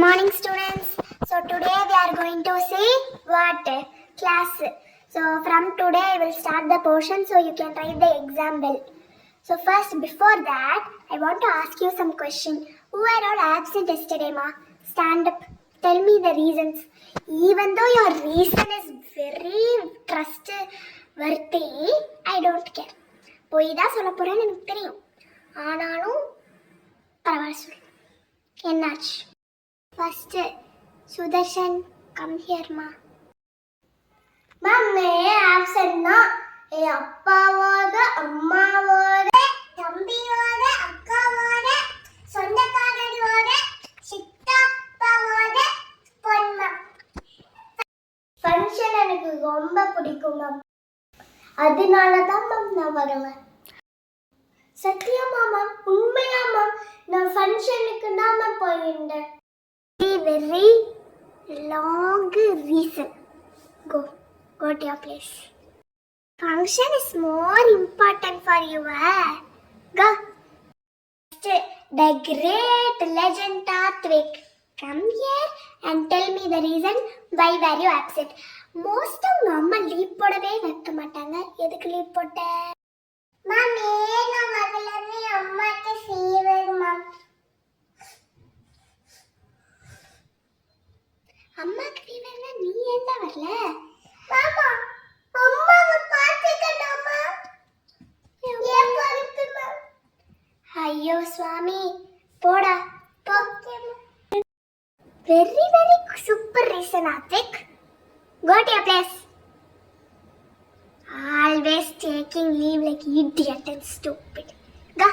Morning students. So today we are going to see what class. So from today I will start the portion so you can write the example. So first before that I want to ask you some question. Who are all absent yesterday ma? Stand up. Tell me the reasons. Even though your reason is very trustworthy, I don't care. போய் தான் சொல்ல போறேன்னு எனக்கு தெரியும். ஆனாலும் பரவாயில்ல சொல்லு. என்னாச்சு? First, Sudarshan, come here, ma. Mummy, absent na. Hey, appa amma தம்பியோட அக்காவோட சொந்தக்காரரோட சித்தப்பாவோட பொண்ணா. ஃபங்க்ஷன் எனக்கு ரொம்ப பிடிக்கும் மேம். அதனால தான் மேம் நான் வருவேன். சத்தியமா மேம், உண்மையா மேம், நான் ஃபங்க்ஷனுக்கு தான் மேம் போயிருந்தேன். Very long reason. Go to your place. Function is more important for you. Go. The great legend Tatvik. Come here and tell me the reason why were you absent. Most of mama leave போடவே வைக்க மாட்டாங்க. எதுக்கு leave போட்ட? மாமி நான் வரலன்னு அம்மாக்கு fever ma'am. அம்மாக்கு ஃபீவர்னா நீ ஏன்டா வரல? மாமா அம்மாவை பாத்துக்கணுமா? ஏன் வரட்டுமா? ஐயோ சுவாமி போடா போ. Very super reason Atvik. Go to your place. Always taking leave like idiot and stupid. Go.